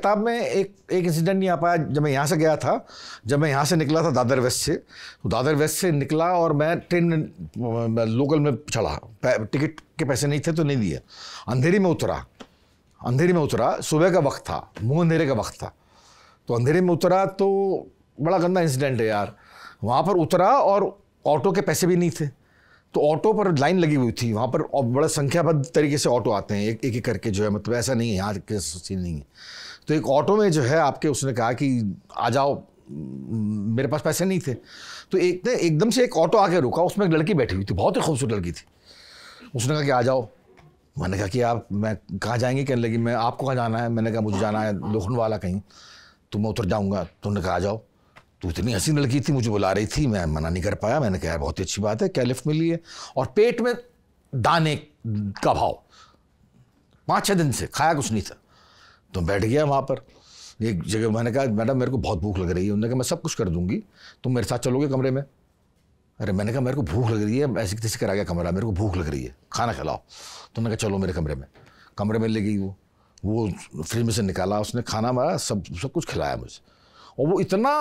किताब में एक इंसिडेंट नहीं आ पाया। जब मैं यहाँ से गया था, जब मैं यहाँ से निकला था दादर वेस्ट से, तो दादर वेस्ट से निकला और मैं ट्रेन में लोकल में चढ़ा, टिकट के पैसे नहीं थे तो नहीं दिए, अंधेरी में उतरा, सुबह का वक्त था, मुँह अंधेरे का वक्त था, तो अंधेरे में उतरा तो बड़ा गंदा इंसिडेंट है यार। वहाँ पर उतरा और ऑटो के पैसे भी नहीं थे, तो ऑटो पर लाइन लगी हुई थी वहाँ पर, और बड़ा संख्याबद्ध तरीके से ऑटो आते हैं एक एक करके जो है, मतलब ऐसा नहीं है यहाँ के सीन नहीं है। तो एक ऑटो में जो है आपके उसने कहा कि आ जाओ, मेरे पास पैसे नहीं थे, तो एकदम से एक ऑटो आके रुका, उसमें एक लड़की बैठी हुई थी, बहुत ही खूबसूरत लड़की थी। उसने कहा कि आ जाओ। मैंने कहा कि आप, मैं कहाँ जाएंगे? कहने लगी मैं, आपको कहाँ जाना है? मैंने कहा मुझे जाना है लोखंडवाला कहीं, तो मैं उतर जाऊँगा। तो उन्होंने कहा आ जाओ। तो इतनी हसीन लड़की थी, मुझे बुला रही थी, मैं मना नहीं कर पाया। मैंने कहा बहुत ही अच्छी बात है, क्या लिफ्ट मिली है? और पेट में दाने का भाव, 5-6 दिन से खाया कुछ नहीं था। तो बैठ गया वहाँ पर एक जगह। मैंने कहा मैडम मेरे को बहुत भूख लग रही है। उन्होंने कहा मैं सब कुछ कर दूंगी, तुम मेरे साथ चलोगे कमरे में? अरे मैंने कहा मेरे को भूख लग रही है, ऐसे किसी करा गया कमरा, मेरे को भूख लग रही है, खाना खिलाओ। तो उन्होंने कहा चलो मेरे कमरे में ले गई। वो फ्रिज में से निकाला उसने खाना, हमारा सब कुछ खिलाया मुझे। और वो इतना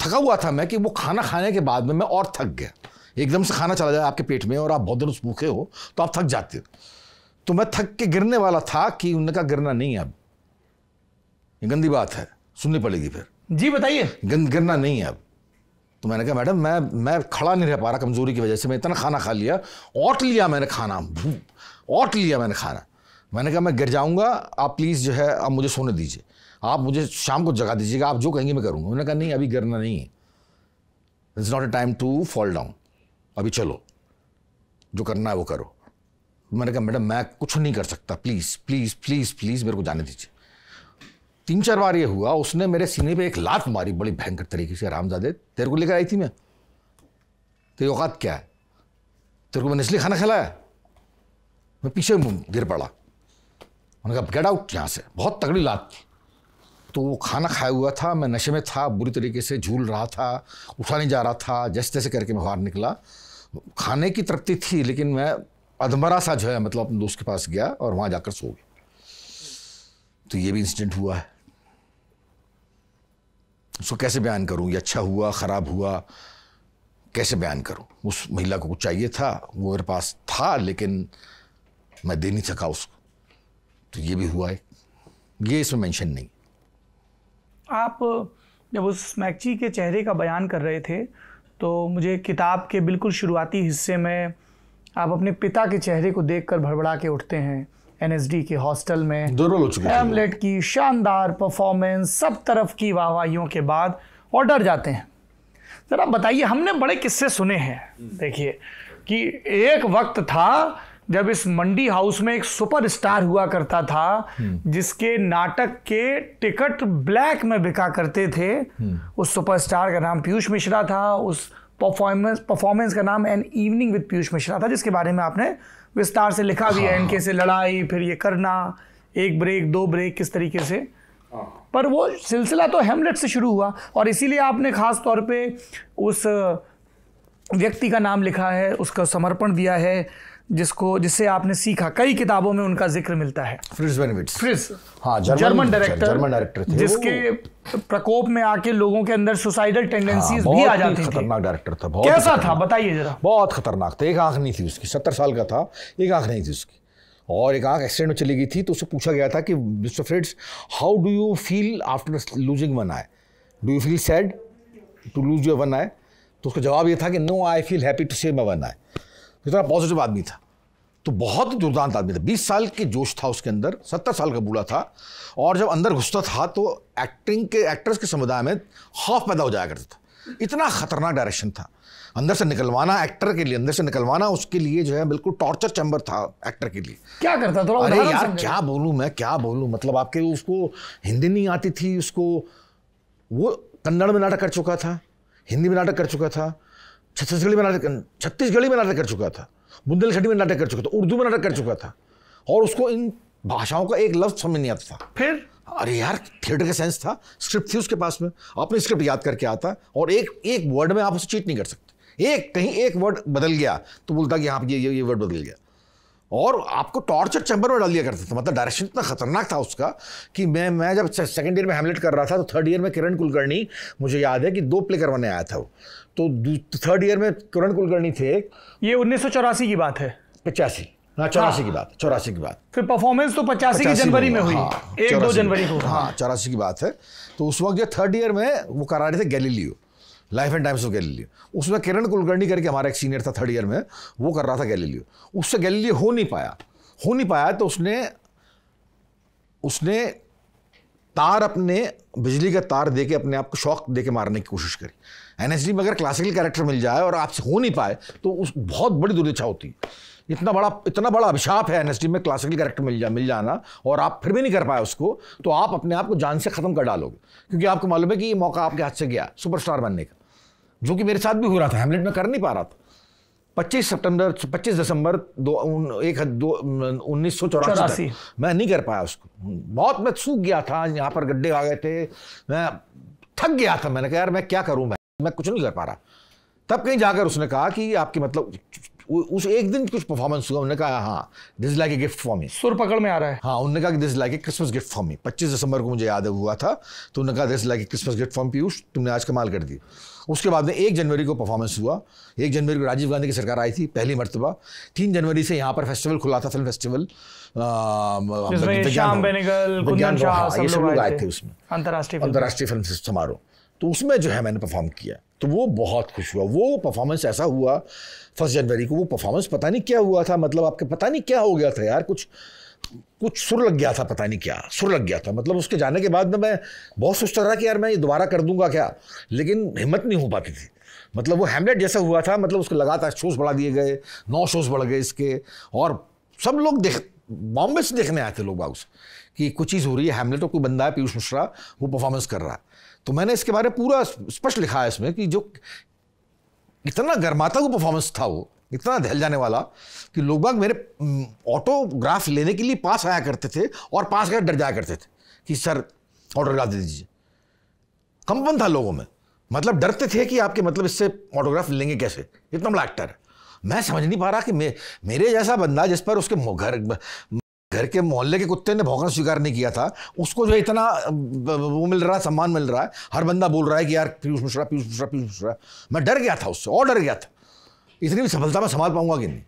थका हुआ था मैं कि वो खाना खाने के बाद में मैं और थक गया। एकदम से खाना चला जाए आपके पेट में और आप बहुत दिन भूखे हो तो आप थक जाते हो। तो मैं थक के गिरने वाला था कि उन्होंने कहा गिरना नहीं है, अब ये गंदी बात है, सुननी पड़ेगी फिर। जी बताइए। गिरना नहीं है अब। तो मैंने कहा मैडम मैं खड़ा नहीं रह पा रहा कमजोरी की वजह से, मैं इतना खाना खा लिया, ओट लिया मैंने खाना। मैंने कहा मैं गिर जाऊंगा, आप प्लीज़ जो है आप मुझे सोने दीजिए, आप मुझे शाम को जगा दीजिएगा, आप जो कहेंगे मैं करूँगा। उन्होंने कहा नहीं अभी गिरना नहीं है, it's not a time to fall down, अभी चलो जो करना है वो करो। मैंने कहा मैडम मैं कुछ नहीं कर सकता, प्लीज़ प्लीज़ प्लीज़ प्लीज़ मेरे को जाने दीजिए। 3-4 बार ये हुआ, उसने मेरे सीने पे एक लात मारी बड़ी भयंकर तरीके से। रामजादे तेरे को लेकर आई थी मैं, तेरी औकात क्या है? तेरे को मैंने इसलिए खाना खिलाया? मैं पीछे गिर पड़ा। मैंने कहा गेट आउट यहाँ से, बहुत तगड़ी लात थी। तो वो खाना खाया हुआ था, मैं नशे में था, बुरी तरीके से झूल रहा था, उठा नहीं जा रहा था, जैसे तैसे करके मैं बाहर निकला। खाने की तृप्ति थी लेकिन मैं अधमरा सा जो है मतलब अपने दोस्त के पास गया और वहाँ जाकर सो गया। तो ये भी इंसिडेंट हुआ है। उसको कैसे बयान करूँ, ये अच्छा हुआ ख़राब हुआ, कैसे बयान करूँ? उस महिला को कुछ चाहिए था, वो मेरे पास था लेकिन मैं दे नहीं सका उसको, तो ये भी हुआ है, ये इसमें मेंशन नहीं। आप जब उस मैक्ची के चेहरे का बयान कर रहे थे तो मुझे किताब के बिल्कुल शुरुआती हिस्से में आप अपने पिता के चेहरे को देखकर भड़बड़ा के उठते हैं। एनएसडी के हॉस्टल में हैमलेट की शानदार परफॉर्मेंस, सब तरफ की वाहवाहियों के बाद और डर जाते हैं। जरा बताइए, हमने बड़े किस्से सुने हैं, देखिए कि एक वक्त था जब इस मंडी हाउस में एक सुपरस्टार हुआ करता था जिसके नाटक के टिकट ब्लैक में बिका करते थे। उस सुपरस्टार का नाम पीयूष मिश्रा था, उस परफॉर्मेंस का नाम an evening with Piyush Mishra था, जिसके बारे में आपने विस्तार से लिखा भी है। इनके से लड़ाई, फिर ये करना, 1 ब्रेक 2 ब्रेक किस तरीके से। पर वो सिलसिला तो हैमलेट से शुरू हुआ और इसीलिए आपने खास तौर पे उस व्यक्ति का नाम लिखा है, उसका समर्पण दिया है जिससे आपने सीखा। कई किताबों में उनका जिक्र मिलता है, फ्रिट्ज बेनेविट्स। फ्रिट्ज, हाँ, जर्मन डायरेक्टर थे, जिसके प्रकोप में आके लोगों के अंदर सुसाइडल टेंडेंसीज भी आ जाती थी। खतरनाक डायरेक्टर था, कैसा था बताइए जरा। बहुत खतरनाक था, एक आंख नहीं थी उसकी, 70 साल का था, एक आंख नहीं थी उसकी, और एक आंख एक्सीडेंट में चली गई थी। तो उससे पूछा गया था कि mister Fritz, how do you feel after losing one eye, do you feel sad to lose your one eye? तो उसका जवाब ये था कि no, I feel happy to save my one eye. इतना पॉजिटिव आदमी था, तो बहुत दुर्दांत आदमी था। 20 साल के जोश था उसके अंदर, 70 साल का बूढ़ा था, और जब अंदर घुसता था तो एक्टर्स के समुदाय में खौफ पैदा हो जाया करता था। इतना खतरनाक डायरेक्शन था। अंदर से निकलवाना एक्टर के लिए, अंदर से निकलवाना उसके लिए जो है बिल्कुल टॉर्चर चैम्बर था एक्टर के लिए। क्या करता था? अरे यार क्या बोलूं, मतलब आपके उसको हिंदी नहीं आती थी, उसको वो कन्नड़ में नाटक कर चुका था, हिंदी में नाटक कर चुका था, छत्तीसगढ़ी में नाटक कर चुका था, बुंदेलखंडी में नाटक कर चुका था, उर्दू में नाटक कर चुका था, और उसको इन भाषाओं का एक लफ्ज समझ नहीं आता था। फिर अरे यार थिएटर का सेंस था, स्क्रिप्ट थी उसके पास में, अपनी स्क्रिप्ट याद करके आता, और एक वर्ड में आप उसे चीट नहीं कर सकते। कहीं एक वर्ड बदल गया तो बोलता कि हाँ ये वर्ड बदल गया। और आपको टॉर्चर चैम्बर में डाल दिया करते थे। मतलब डायरेक्शन इतना खतरनाक था उसका कि मैं जब सेकंड ईयर में हैमलेट कर रहा था तो थर्ड ईयर में किरण कुलकर्णी, मुझे याद है कि 2 प्ले करवाने आया था वो, तो थर्ड ईयर में किरण कुलकर्णी थे। ये 1984 की बात है, 85 84 की बात, 84 की बात। फिर परफॉर्मेंस तो 85 की जनवरी में हुई, 1-2 जनवरी को। हाँ 84 की बात है। तो उस वक्त जो थर्ड ईयर में वो करा रहे थे Galileo, life and times of Galileo. उसमें किरण कुलकर्णी करके हमारा एक सीनियर था थर्ड ईयर में, वो कर रहा था गैलीलियो। उससे गैलीलियो हो नहीं पाया तो उसने तार, अपने बिजली का तार देके अपने आप को शॉक देके मारने की कोशिश करी। एनएसडी में अगर क्लासिकल कैरेक्टर मिल जाए और आपसे हो नहीं पाए तो उस बहुत बड़ी दुर्दशा होती है। इतना बड़ा अभिशाप है एनएसडी में क्लासिकल कैरेक्टर मिल जाना, और आप फिर भी नहीं कर पाए उसको, तो आप अपने आप को जान से खत्म कर डालोगे, क्योंकि आपको मालूम है कि ये मौका आपके हाथ से गया सुपरस्टार बनने का, जो कि मेरे साथ भी हो रहा था। हैमलेट में कर नहीं पा रहा था। 25 दिसंबर 1984 मैं नहीं कर पाया उसको। बहुत मैं सूख गया था, यहाँ पर गड्ढे आ गए थे, मैं थक गया था। मैंने कहा यार मैं क्या करूँ, मैं कुछ नहीं कर पा रहा। तब कहीं जाकर उसने कहा कि आपकी मतलब उस एक दिन कुछ परफॉर्मेंस हुआ। उन्होंने कहा हाँ this is like a gift for me. सुर पकड़ में आ रहा है। हाँ, उन्होंने कहा कि this is like a Christmas gift for me. 25 दिसंबर को मुझे याद हुआ था, तो उन्होंने कहा this is like a Christmas gift for Piyush, तुमने आज कमाल कर दी। उसके बाद में 1 जनवरी को परफॉर्मेंस हुआ। 1 जनवरी को राजीव गांधी की सरकार आई थी पहली मरतबा। 3 जनवरी से यहाँ पर फेस्टिवल खुला था, फिल्म फेस्टिवल, श्याम बेनेगल, कुंदन शाह, ये सब लोग आए थे उसमें, अंतर्राष्ट्रीय फिल्म समारोह। तो उसमें जो है मैंने परफॉर्म किया, तो वो बहुत खुश हुआ। वो परफॉर्मेंस ऐसा हुआ 1 जनवरी को, वो परफॉर्मेंस पता नहीं क्या हुआ था, मतलब आपके पता नहीं क्या हो गया था यार, कुछ सुर लग गया था, पता नहीं क्या सुर लग गया था। मतलब उसके जाने के बाद में मैं बहुत सोचता रहा कि यार मैं ये दोबारा कर दूंगा क्या, लेकिन हिम्मत नहीं हो पाती थी। मतलब वो हैमलेट जैसा हुआ था, मतलब उसके लगातार शोज बढ़ा दिए गए, 9 शोज बढ़ गए इसके, और सब लोग बॉम्बे से देखने आए थे लोग बाउस कि कुछ चीज़ हो रही है। हैमलेट और कोई बंदा है पीयूष मिश्रा, वो परफॉर्मेंस कर रहा है। तो मैंने इसके बारे में पूरा स्पष्ट लिखा है इसमें कि जो इतना गर्माता हुआ परफॉर्मेंस था, वो इतना दहल जाने वाला कि लोग बाग मेरे ऑटोग्राफ लेने के लिए पास आया करते थे, और पास गए डर जाया करते थे कि सर ऑटोग्राफ दे दीजिए। कंपन था लोगों में, मतलब डरते थे कि आपके मतलब इससे ऑटोग्राफ लेंगे कैसे, इतना बड़ा एक्टर है। मैं समझ नहीं पा रहा कि मेरे जैसा बंदा जिस पर उसके घर के मोहल्ले के कुत्ते ने भौंकना स्वीकार नहीं किया था, उसको जो इतना वो मिल रहा है, सम्मान मिल रहा है, हर बंदा बोल रहा है कि यार पीयूष मिश्रा पीयूष मिश्रा पीयूष मिश्रा। मैं डर गया था उससे, और डर गया था, इतनी भी सफलता मैं संभाल पाऊंगा कि नहीं।